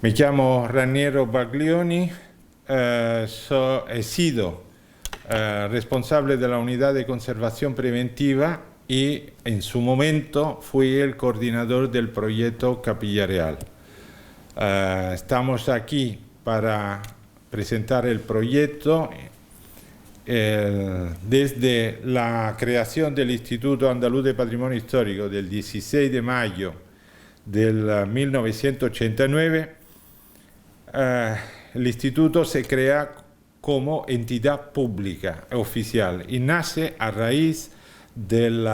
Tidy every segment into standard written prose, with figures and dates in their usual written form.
Mi chiamo Raniero Baglioni, he sido responsable de la unidad de conservación preventiva y en su momento fui el coordinador del proyecto Capilla Real. Estamos aquí para presentar el proyecto desde la creación del Instituto Andaluz de Patrimonio Histórico del 16 de mayo del 1989. El instituto se crea como entidad pública oficial y nace a raíz del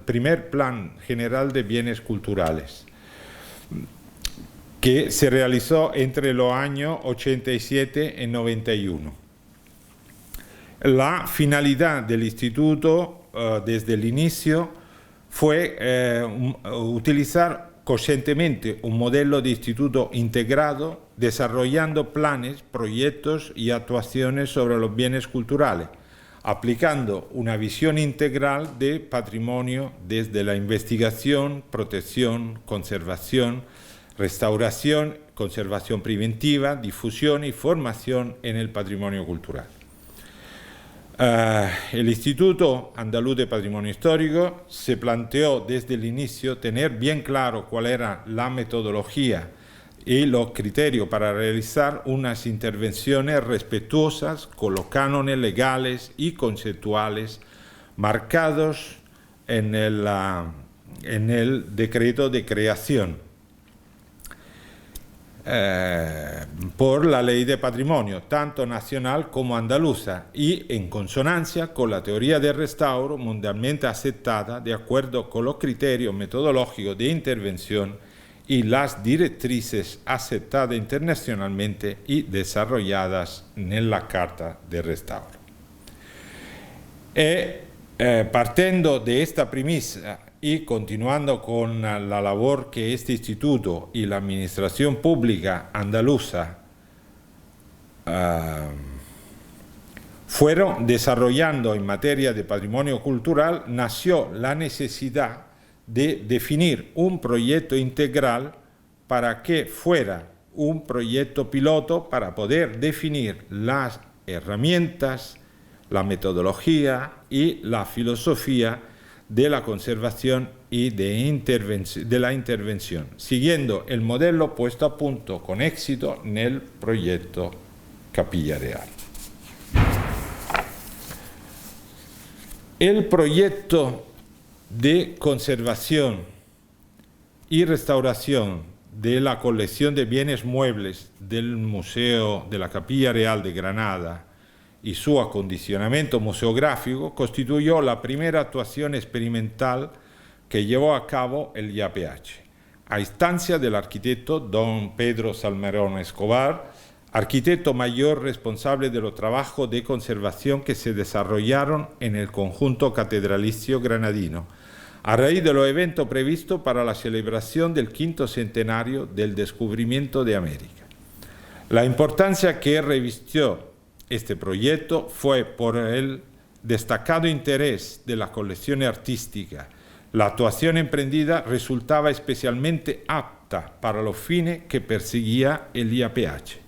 primer plan general de bienes culturales que se realizó entre los años 87 y 91. La finalidad del instituto desde el inicio fue utilizar conscientemente un modelo de instituto integrado, desarrollando planes, proyectos y actuaciones sobre los bienes culturales, aplicando una visión integral de patrimonio desde la investigación, protección, conservación, restauración, conservación preventiva, difusión y formación en el patrimonio cultural. El Instituto Andaluz de Patrimonio Histórico se planteó desde el inicio tener bien claro cuál era la metodología y los criterios para realizar unas intervenciones respetuosas con los cánones legales y conceptuales marcados en el decreto de creación por la Ley de Patrimonio, tanto nacional como andaluza, y en consonancia con la teoría del restauro mundialmente aceptada, de acuerdo con los criterios metodológicos de intervención y las directrices aceptadas internacionalmente y desarrolladas en la Carta de Restauro. Partiendo de esta premisa y continuando con la labor que este instituto y la administración pública andaluza fueron desarrollando en materia de patrimonio cultural, nació la necesidad de definir un proyecto integral para que fuera un proyecto piloto para poder definir las herramientas, la metodología y la filosofía de la conservación y de la intervención, siguiendo el modelo puesto a punto con éxito en el proyecto Capilla Real. El proyecto de conservación y restauración de la colección de bienes muebles del Museo de la Capilla Real de Granada y su acondicionamiento museográfico constituyó la primera actuación experimental que llevó a cabo el IAPH, a instancia del arquitecto don Pedro Salmerón Escobar, arquitecto mayor responsable de los trabajos de conservación que se desarrollaron en el conjunto catedralicio granadino, a raíz de los eventos previstos para la celebración del 5º centenario del descubrimiento de América. La importancia que revistió este proyecto fue por el destacado interés de la colección artística. La actuación emprendida resultaba especialmente apta para los fines que perseguía el IAPH,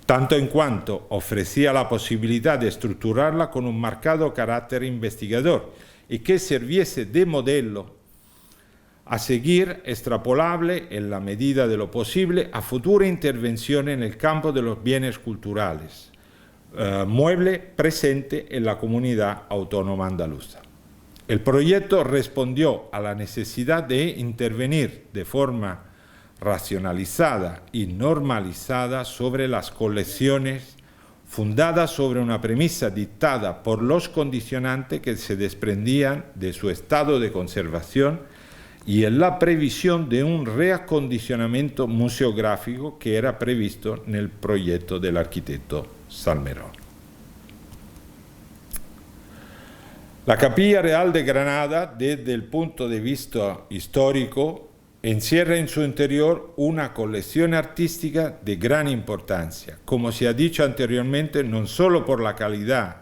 tanto en cuanto ofrecía la posibilidad de estructurarla con un marcado carácter investigador y que sirviese de modelo a seguir, extrapolable en la medida de lo posible a futura intervención en el campo de los bienes culturales, mueble presente en la comunidad autónoma andaluza. El proyecto respondió a la necesidad de intervenir de forma racionalizada y normalizada sobre las colecciones, fundadas sobre una premisa dictada por los condicionantes que se desprendían de su estado de conservación y en la previsión de un reacondicionamiento museográfico que era previsto en el proyecto del arquitecto Salmerón. La Capilla Real de Granada, desde el punto de vista histórico, encierra en su interior una colección artística de gran importancia, como se ha dicho anteriormente, no solo por la calidad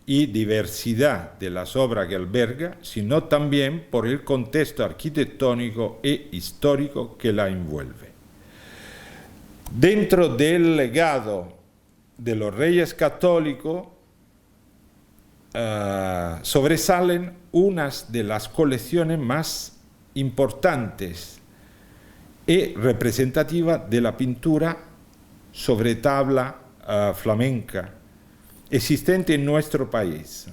y diversidad de las obras que alberga, sino también por el contexto arquitectónico e histórico que la envuelve. Dentro del legado de los Reyes Católicos sobresalen unas de las colecciones más importantes y representativas de la pintura sobre tabla flamenca existente en nuestro país,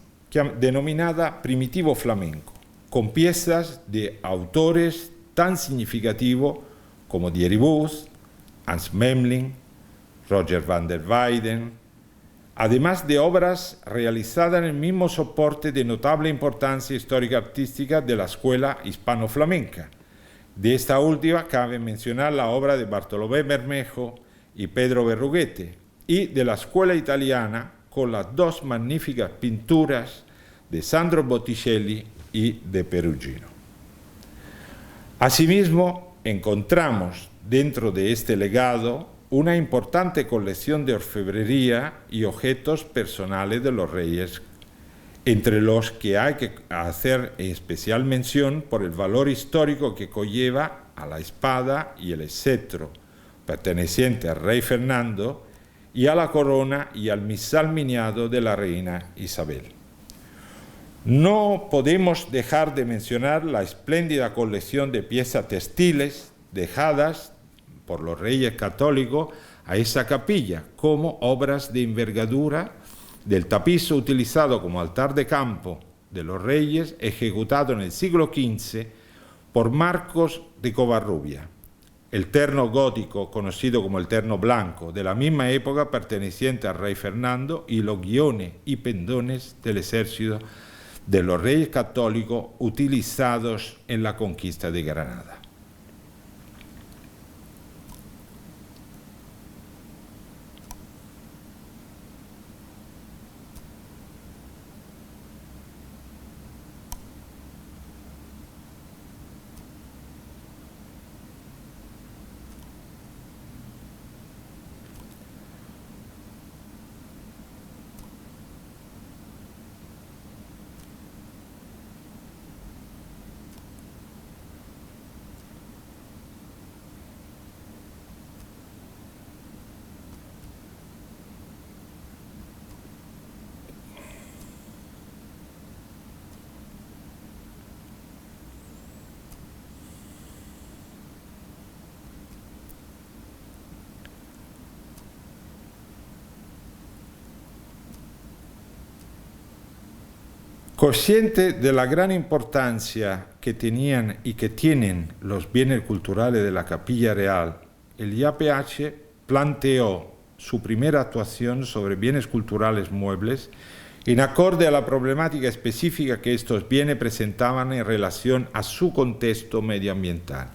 denominada Primitivo Flamenco, con piezas de autores tan significativos como Thierry Bus, Hans Memling, Roger van der Weyden, además de obras realizadas en el mismo soporte de notable importancia histórica-artística de la escuela hispano-flamenca. De esta última cabe mencionar la obra de Bartolomé Bermejo y Pedro Berruguete, y de la escuela italiana con las dos magníficas pinturas de Sandro Botticelli y de Perugino. Asimismo, encontramos dentro de este legado una importante colección de orfebrería y objetos personales de los reyes, entre los que hay que hacer especial mención por el valor histórico que conlleva a la espada y el cetro, perteneciente al rey Fernando, y a la corona y al misal miniado de la reina Isabel. No podemos dejar de mencionar la espléndida colección de piezas textiles dejadas por los reyes católicos a esa capilla como obras de envergadura del tapiz utilizado como altar de campo de los reyes, ejecutado en el siglo XV por Marcos de Covarrubia, el terno gótico conocido como el terno blanco, de la misma época perteneciente al rey Fernando, y los guiones y pendones del ejército de los reyes católicos utilizados en la conquista de Granada. Consciente de la gran importancia que tenían y que tienen los bienes culturales de la Capilla Real, el IAPH planteó su primera actuación sobre bienes culturales muebles en acorde a la problemática específica que estos bienes presentaban en relación a su contexto medioambiental,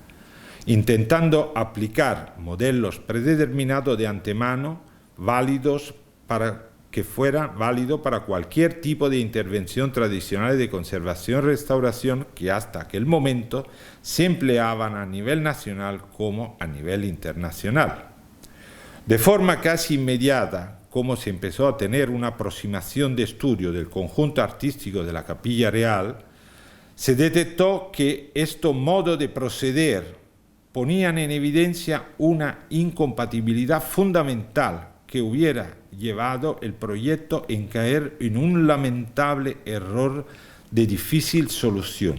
intentando aplicar modelos predeterminados de antemano, válidos para que fuera válido para cualquier tipo de intervención tradicional de conservación y restauración que hasta aquel momento se empleaban a nivel nacional como a nivel internacional. De forma casi inmediata, como se empezó a tener una aproximación de estudio del conjunto artístico de la Capilla Real, se detectó que estos modos de proceder ponían en evidencia una incompatibilidad fundamental que hubiera llevado el proyecto en caer en un lamentable error de difícil solución,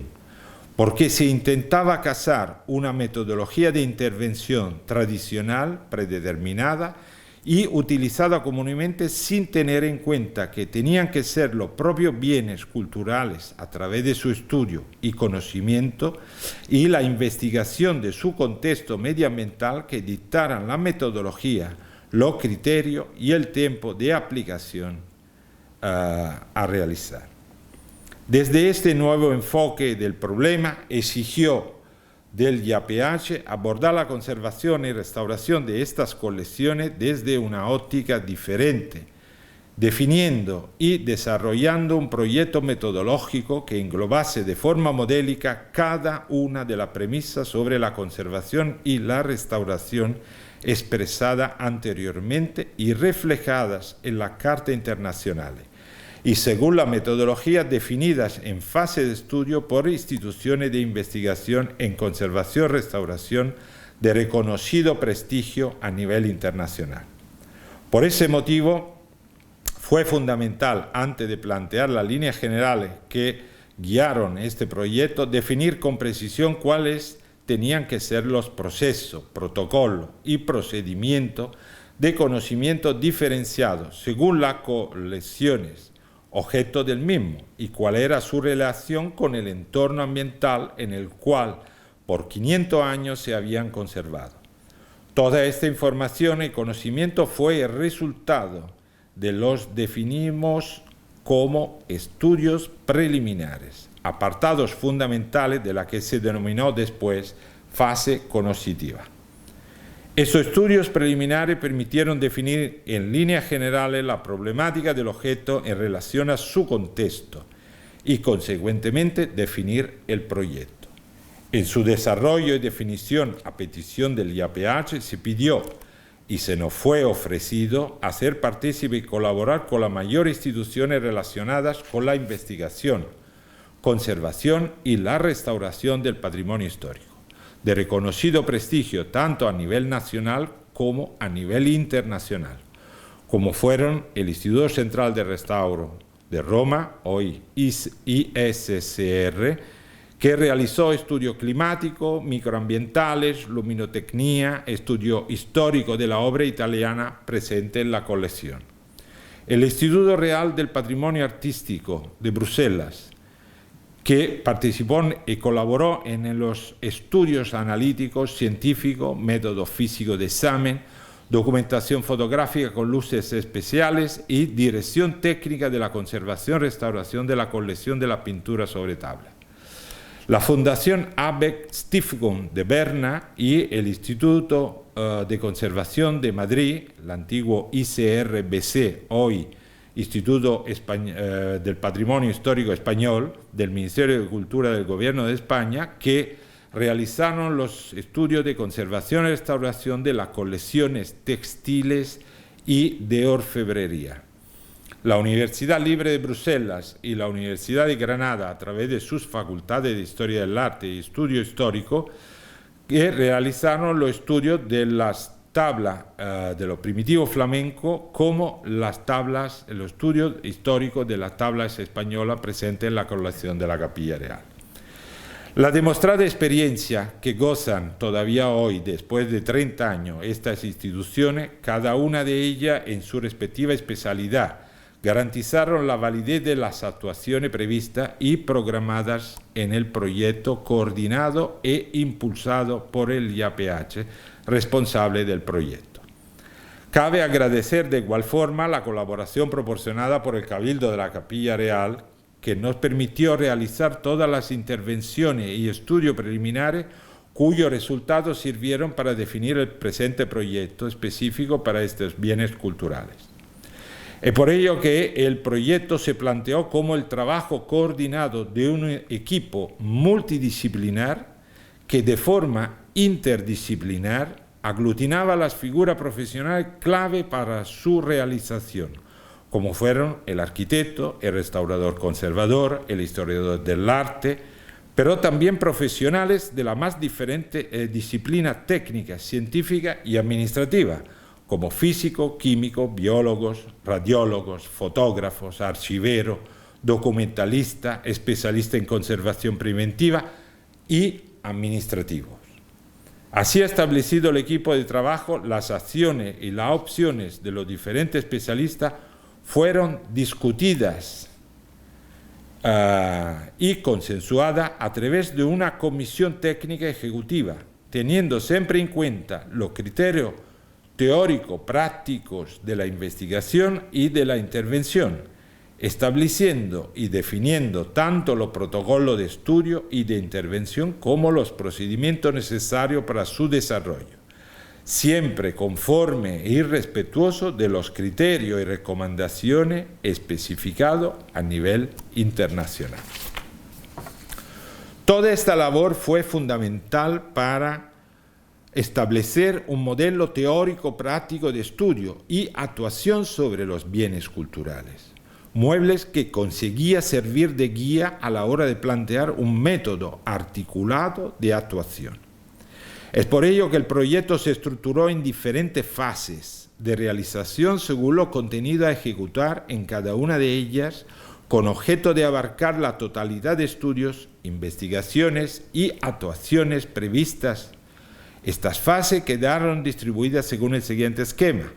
porque se intentaba casar una metodología de intervención tradicional, predeterminada y utilizada comúnmente sin tener en cuenta que tenían que ser los propios bienes culturales a través de su estudio y conocimiento y la investigación de su contexto medioambiental que dictaran la metodología, los criterios y el tiempo de aplicación a realizar. Desde este nuevo enfoque del problema exigió del IAPH abordar la conservación y restauración de estas colecciones desde una óptica diferente, definiendo y desarrollando un proyecto metodológico que englobase de forma modélica cada una de las premisas sobre la conservación y la restauración expresada anteriormente y reflejadas en la Carta Internacional, y según las metodologías definidas en fase de estudio por instituciones de investigación en conservación y restauración de reconocido prestigio a nivel internacional. Por ese motivo, fue fundamental, antes de plantear las líneas generales que guiaron este proyecto, definir con precisión cuáles tenían que ser los procesos, protocolos y procedimientos de conocimiento diferenciados según las colecciones objeto del mismo y cuál era su relación con el entorno ambiental en el cual por 500 años se habían conservado. Toda esta información y conocimiento fue el resultado de los definimos como estudios preliminares, apartados fundamentales de la que se denominó después fase conocitiva. Esos estudios preliminares permitieron definir en líneas generales la problemática del objeto en relación a su contexto y, consecuentemente, definir el proyecto. En su desarrollo y definición a petición del IAPH se pidió y se nos fue ofrecido hacer partícipe y colaborar con las mayores instituciones relacionadas con la investigación, conservación y la restauración del patrimonio histórico, de reconocido prestigio tanto a nivel nacional como a nivel internacional, como fueron el Instituto Central de Restauro de Roma, hoy ISCR, que realizó estudio climático, microambientales, luminotecnia, estudio histórico de la obra italiana presente en la colección. El Instituto Real del Patrimonio Artístico de Bruselas, que participó y colaboró en los estudios analíticos, científicos, método físico de examen, documentación fotográfica con luces especiales y dirección técnica de la conservación y restauración de la colección de la pintura sobre tabla. La Fundación Abeck Stiftung de Berna y el Instituto de Conservación de Madrid, el antiguo ICRBC, hoy Instituto del Patrimonio Histórico Español, del Ministerio de Cultura del Gobierno de España, que realizaron los estudios de conservación y restauración de las colecciones textiles y de orfebrería. La Universidad Libre de Bruselas y la Universidad de Granada, a través de sus facultades de Historia del Arte y Estudio Histórico, que realizaron los estudios de las tablas de lo primitivo flamenco, como las tablas, el estudio histórico de las tablas españolas presentes en la colección de la Capilla Real. La demostrada experiencia que gozan todavía hoy, después de 30 años, estas instituciones, cada una de ellas en su respectiva especialidad, garantizaron la validez de las actuaciones previstas y programadas en el proyecto coordinado e impulsado por el IAPH, responsable del proyecto. Cabe agradecer de igual forma la colaboración proporcionada por el Cabildo de la Capilla Real, que nos permitió realizar todas las intervenciones y estudios preliminares cuyos resultados sirvieron para definir el presente proyecto específico para estos bienes culturales. Es por ello que el proyecto se planteó como el trabajo coordinado de un equipo multidisciplinar que de forma interdisciplinar aglutinaba las figuras profesionales clave para su realización, como fueron el arquitecto, el restaurador conservador, el historiador del arte, pero también profesionales de la más diferente disciplina técnica, científica y administrativa, como físico, químico, biólogos, radiólogos, fotógrafos, archiveros, documentalistas, especialistas en conservación preventiva y administrativos. Así ha establecido el equipo de trabajo, las acciones y las opciones de los diferentes especialistas fueron discutidas y consensuadas a través de una comisión técnica ejecutiva, teniendo siempre en cuenta los criterios teóricos prácticos de la investigación y de la intervención, estableciendo y definiendo tanto los protocolos de estudio y de intervención como los procedimientos necesarios para su desarrollo, siempre conforme y respetuoso de los criterios y recomendaciones especificados a nivel internacional. Toda esta labor fue fundamental para establecer un modelo teórico práctico de estudio y actuación sobre los bienes culturales, muebles que conseguía servir de guía a la hora de plantear un método articulado de actuación. Es por ello que el proyecto se estructuró en diferentes fases de realización según lo contenido a ejecutar en cada una de ellas, con objeto de abarcar la totalidad de estudios, investigaciones y actuaciones previstas. Estas fases quedaron distribuidas según el siguiente esquema.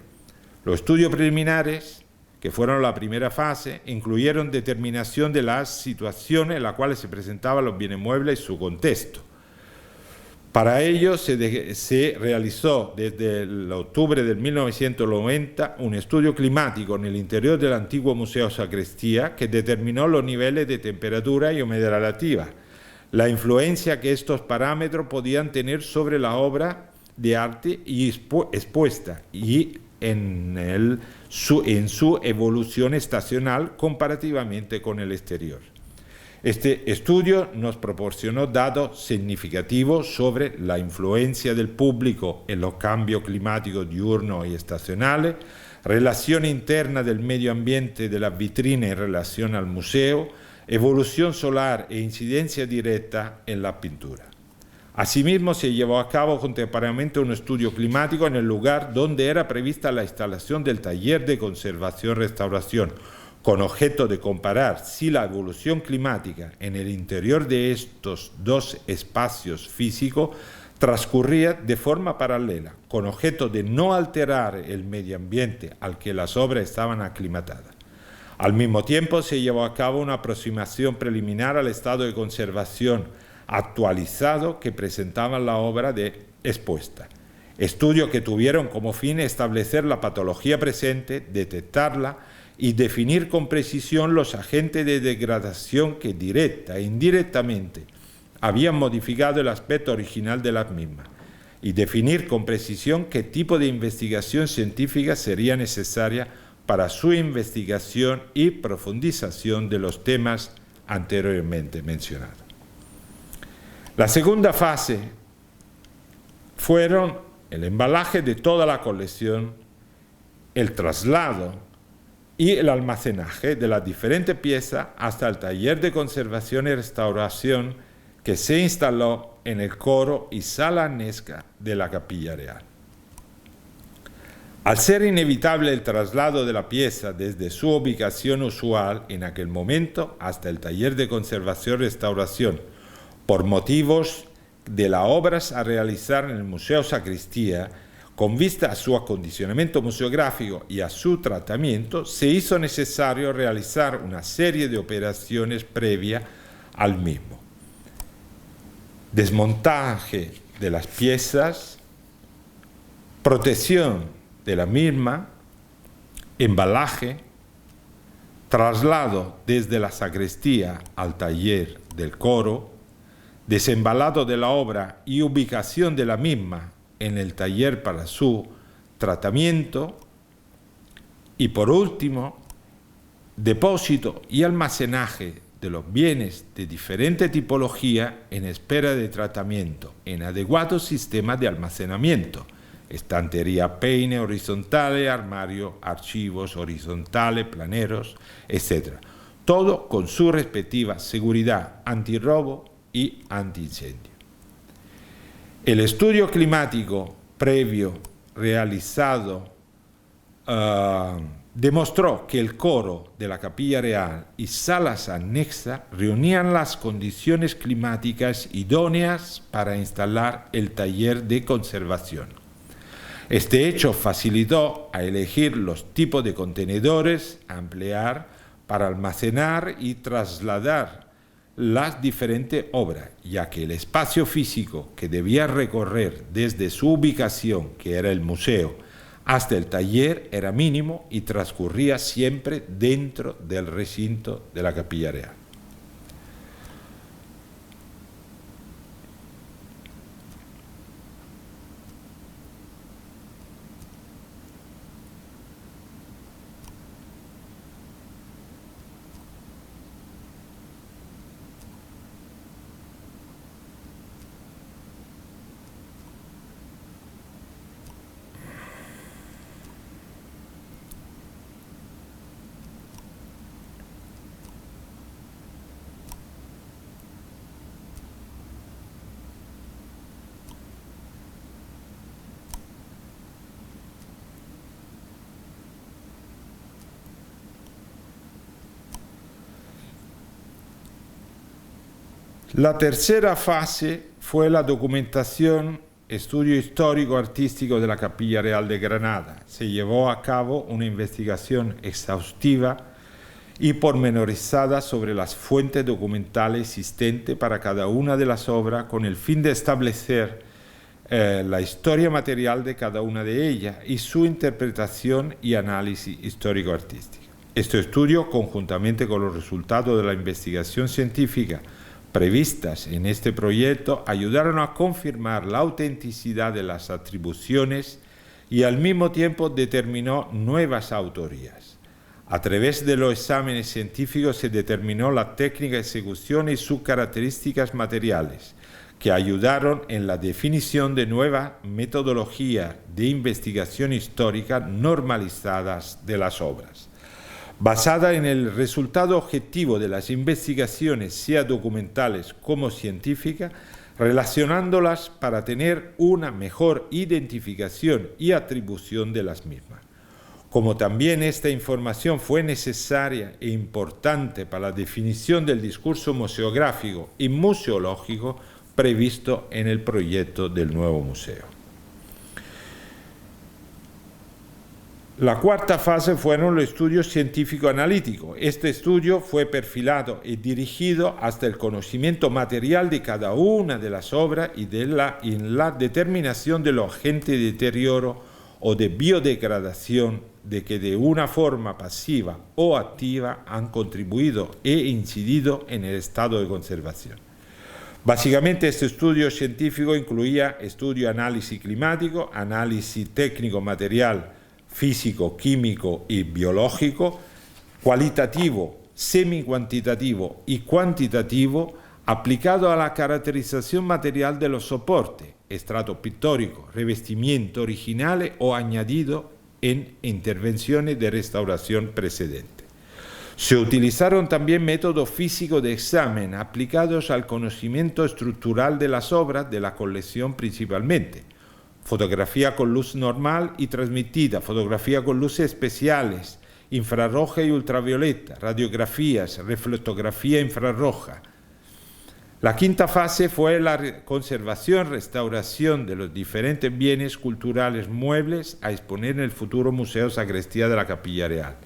Los estudios preliminares, que fueron la primera fase, incluyeron determinación de las situaciones en las cuales se presentaban los bienes muebles y su contexto. Para ello se realizó desde el octubre de 1990 un estudio climático en el interior del antiguo Museo Sacristía que determinó los niveles de temperatura y humedad relativa, la influencia que estos parámetros podían tener sobre la obra de arte y expuesta y en su evolución estacional comparativamente con el exterior. Este estudio nos proporcionó datos significativos sobre la influencia del público en los cambios climáticos diurnos y estacionales, relación interna del medio ambiente de las vitrinas en relación al museo, evolución solar e incidencia directa en la pintura. Asimismo, se llevó a cabo contemporáneamente un estudio climático en el lugar donde era prevista la instalación del taller de conservación-restauración, con objeto de comparar si la evolución climática en el interior de estos dos espacios físicos transcurría de forma paralela, con objeto de no alterar el medio ambiente al que las obras estaban aclimatadas. Al mismo tiempo, se llevó a cabo una aproximación preliminar al estado de conservación actualizado que presentaba la obra expuesta. Estudios que tuvieron como fin establecer la patología presente, detectarla y definir con precisión los agentes de degradación que directa e indirectamente habían modificado el aspecto original de las mismas, y definir con precisión qué tipo de investigación científica sería necesaria para su investigación y profundización de los temas anteriormente mencionados. La segunda fase fueron el embalaje de toda la colección, el traslado y el almacenaje de las diferentes piezas hasta el taller de conservación y restauración que se instaló en el coro y sala anexa de la Capilla Real. Al ser inevitable el traslado de la pieza desde su ubicación usual en aquel momento hasta el taller de conservación y restauración, por motivos de las obras a realizar en el Museo Sacristía, con vista a su acondicionamiento museográfico y a su tratamiento, se hizo necesario realizar una serie de operaciones previas al mismo. Desmontaje de las piezas, protección de la misma, embalaje, traslado desde la sacristía al taller del coro, desembalado de la obra y ubicación de la misma en el taller para su tratamiento, y por último, depósito y almacenaje de los bienes de diferente tipología en espera de tratamiento en adecuados sistemas de almacenamiento, estantería peine horizontales, armario, archivos horizontales, planeros, etc. Todo con su respectiva seguridad antirrobo y antiincendio. El estudio climático previo realizado demostró que el coro de la Capilla Real y salas anexas reunían las condiciones climáticas idóneas para instalar el taller de conservación. Este hecho facilitó a elegir los tipos de contenedores a emplear para almacenar y trasladar las diferentes obras, ya que el espacio físico que debía recorrer desde su ubicación, que era el museo, hasta el taller era mínimo y transcurría siempre dentro del recinto de la Capilla Real. La tercera fase fue la documentación, estudio histórico-artístico de la Capilla Real de Granada. Se llevó a cabo una investigación exhaustiva y pormenorizada sobre las fuentes documentales existentes para cada una de las obras con el fin de establecer la historia material de cada una de ellas y su interpretación y análisis histórico-artístico. Este estudio, conjuntamente con los resultados de la investigación científica previstas en este proyecto, ayudaron a confirmar la autenticidad de las atribuciones y al mismo tiempo determinó nuevas autorías. A través de los exámenes científicos se determinó la técnica de ejecución y sus características materiales, que ayudaron en la definición de nuevas metodologías de investigación histórica normalizadas de las obras. Basada en el resultado objetivo de las investigaciones, sea documentales como científicas, relacionándolas para tener una mejor identificación y atribución de las mismas. Como también esta información fue necesaria e importante para la definición del discurso museográfico y museológico previsto en el proyecto del nuevo museo. La cuarta fase fueron los estudios científico-analíticos. Este estudio fue perfilado y dirigido hasta el conocimiento material de cada una de las obras y en la determinación de los agentes de deterioro o de biodegradación de que de una forma pasiva o activa han contribuido e incidido en el estado de conservación. Básicamente este estudio científico incluía estudio análisis climático, análisis técnico material, físico, químico y biológico, cualitativo, semi-cuantitativo y cuantitativo, aplicado a la caracterización material de los soportes, estrato pictórico, revestimiento originales o añadido en intervenciones de restauración precedente. Se utilizaron también métodos físicos de examen aplicados al conocimiento estructural de las obras de la colección principalmente. Fotografía con luz normal y transmitida, fotografía con luces especiales, infrarroja y ultravioleta, radiografías, reflectografía infrarroja. La quinta fase fue la conservación, restauración de los diferentes bienes culturales muebles a exponer en el futuro Museo Sacristía de la Capilla Real.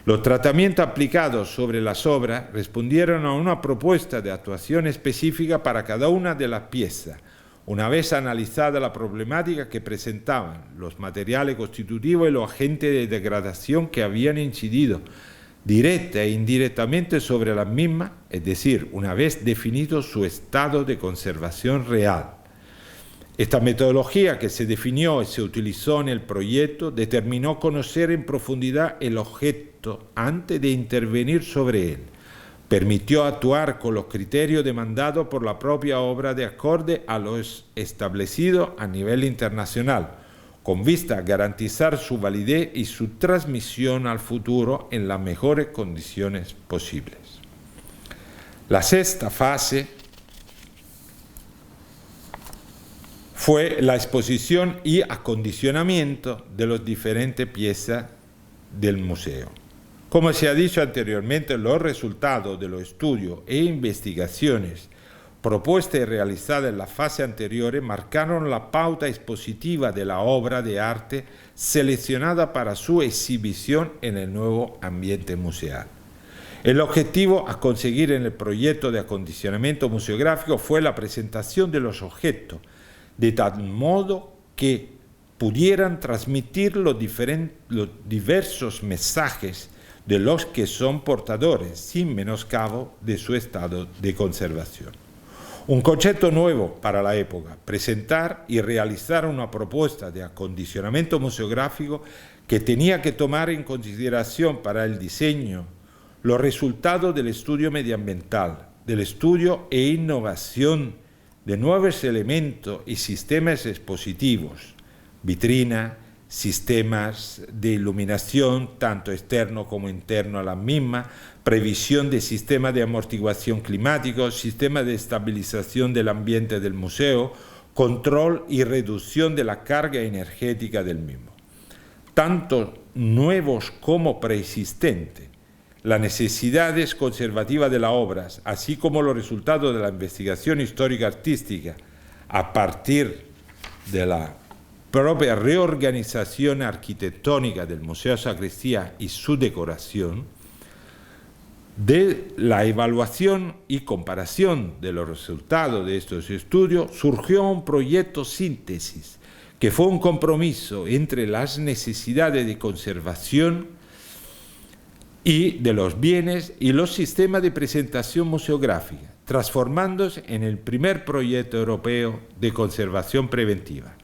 Los tratamientos aplicados sobre las obras respondieron a una propuesta de actuación específica para cada una de las piezas, una vez analizada la problemática que presentaban los materiales constitutivos y los agentes de degradación que habían incidido directa e indirectamente sobre las mismas, es decir, una vez definido su estado de conservación real. Esta metodología que se definió y se utilizó en el proyecto determinó conocer en profundidad el objeto antes de intervenir sobre él. Permitió actuar con los criterios demandados por la propia obra de acorde a los establecidos a nivel internacional, con vista a garantizar su validez y su transmisión al futuro en las mejores condiciones posibles. La sexta fase fue la exposición y acondicionamiento de las diferentes piezas del museo. Como se ha dicho anteriormente, los resultados de los estudios e investigaciones propuestas y realizadas en la fase anterior marcaron la pauta expositiva de la obra de arte seleccionada para su exhibición en el nuevo ambiente museal. El objetivo a conseguir en el proyecto de acondicionamiento museográfico fue la presentación de los objetos de tal modo que pudieran transmitir los diversos mensajes de los que son portadores, sin menoscabo de su estado de conservación. Un concepto nuevo para la época, presentar y realizar una propuesta de acondicionamiento museográfico que tenía que tomar en consideración para el diseño los resultados del estudio medioambiental, del estudio e innovación de nuevos elementos y sistemas expositivos, vitrina, sistemas de iluminación, tanto externo como interno a la misma, previsión de sistemas de amortiguación climático, sistemas de estabilización del ambiente del museo, control y reducción de la carga energética del mismo. Tanto nuevos como preexistentes, las necesidades conservativas de las obras, así como los resultados de la investigación histórica artística a partir de la propia reorganización arquitectónica del Museo Sacristía y su decoración, de la evaluación y comparación de los resultados de estos estudios, surgió un proyecto síntesis, que fue un compromiso entre las necesidades de conservación y de los bienes y los sistemas de presentación museográfica, transformándose en el primer proyecto europeo de conservación preventiva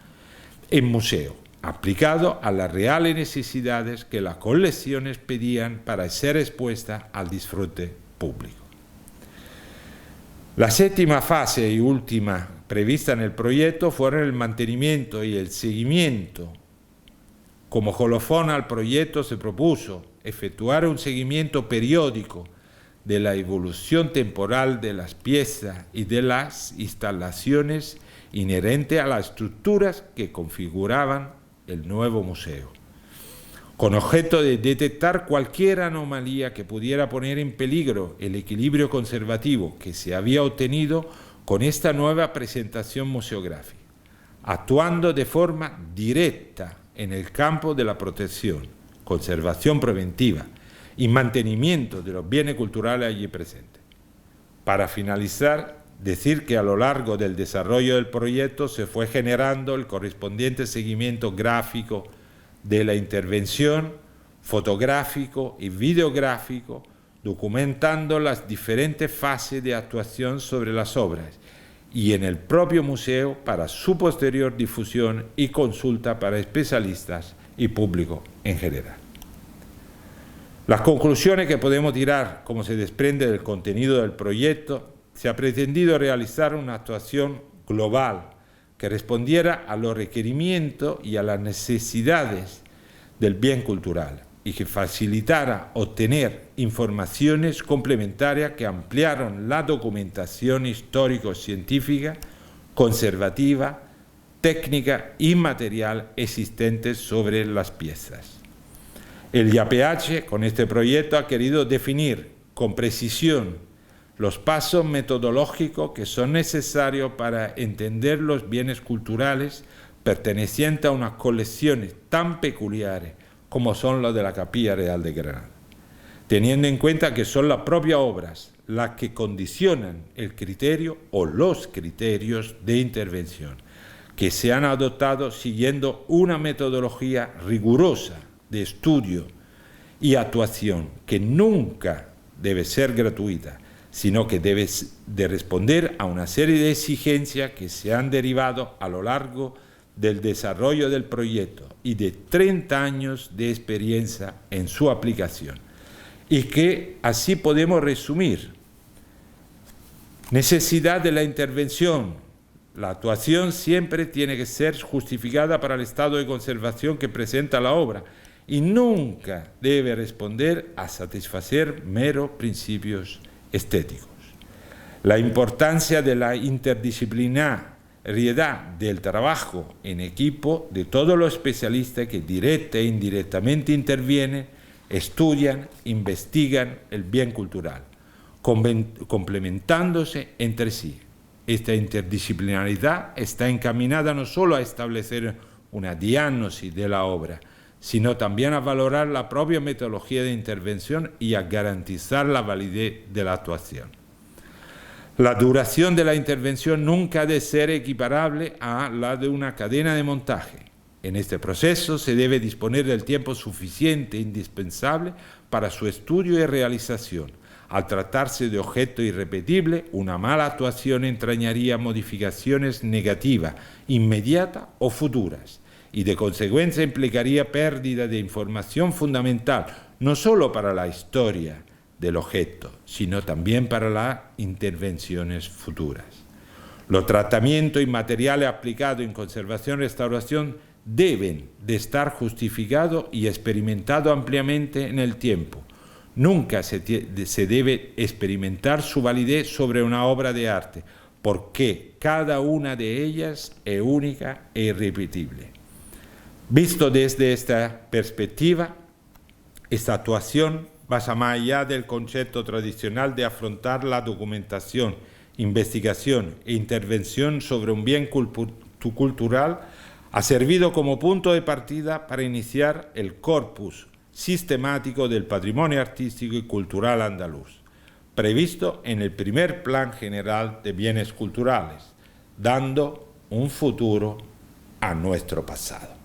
en museo, aplicado a las reales necesidades que las colecciones pedían para ser expuestas al disfrute público. La séptima fase y última prevista en el proyecto fueron el mantenimiento y el seguimiento. Como colofón al proyecto se propuso efectuar un seguimiento periódico de la evolución temporal de las piezas y de las instalaciones inherente a las estructuras que configuraban el nuevo museo, con objeto de detectar cualquier anomalía que pudiera poner en peligro el equilibrio conservativo que se había obtenido con esta nueva presentación museográfica, actuando de forma directa en el campo de la protección, conservación preventiva y mantenimiento de los bienes culturales allí presentes. Para finalizar, decir que a lo largo del desarrollo del proyecto se fue generando el correspondiente seguimiento gráfico de la intervención, fotográfico y videográfico, documentando las diferentes fases de actuación sobre las obras y en el propio museo para su posterior difusión y consulta para especialistas y público en general. Las conclusiones que podemos tirar, como se desprende del contenido del proyecto, se ha pretendido realizar una actuación global que respondiera a los requerimientos y a las necesidades del bien cultural y que facilitara obtener informaciones complementarias que ampliaron la documentación histórico-científica, conservativa, técnica y material existentes sobre las piezas. El IAPH, con este proyecto, ha querido definir con precisión los pasos metodológicos que son necesarios para entender los bienes culturales pertenecientes a unas colecciones tan peculiares como son las de la Capilla Real de Granada, teniendo en cuenta que son las propias obras las que condicionan el criterio o los criterios de intervención, que se han adoptado siguiendo una metodología rigurosa de estudio y actuación que nunca debe ser gratuita, sino que debe de responder a una serie de exigencias que se han derivado a lo largo del desarrollo del proyecto y de 30 años de experiencia en su aplicación, y que así podemos resumir. Necesidad de la intervención. La actuación siempre tiene que ser justificada para el estado de conservación que presenta la obra y nunca debe responder a satisfacer meros principios estéticos. La importancia de la interdisciplinariedad del trabajo en equipo de todos los especialistas que directa e indirectamente intervienen, estudian, investigan el bien cultural, complementándose entre sí. Esta interdisciplinaridad está encaminada no solo a establecer una diagnosis de la obra, sino también a valorar la propia metodología de intervención y a garantizar la validez de la actuación. La duración de la intervención nunca ha de ser equiparable a la de una cadena de montaje. En este proceso se debe disponer del tiempo suficiente e indispensable para su estudio y realización. Al tratarse de objeto irrepetible, una mala actuación entrañaría modificaciones negativas, inmediatas o futuras, y de consecuencia implicaría pérdida de información fundamental, no solo para la historia del objeto, sino también para las intervenciones futuras. Los tratamientos y materiales aplicados en conservación y restauración deben de estar justificados y experimentados ampliamente en el tiempo. Nunca se debe experimentar su validez sobre una obra de arte, porque cada una de ellas es única e irrepetible. Visto desde esta perspectiva, esta actuación va más allá del concepto tradicional de afrontar la documentación, investigación e intervención sobre un bien cultural, ha servido como punto de partida para iniciar el corpus sistemático del patrimonio artístico y cultural andaluz, previsto en el primer Plan General de Bienes Culturales, dando un futuro a nuestro pasado.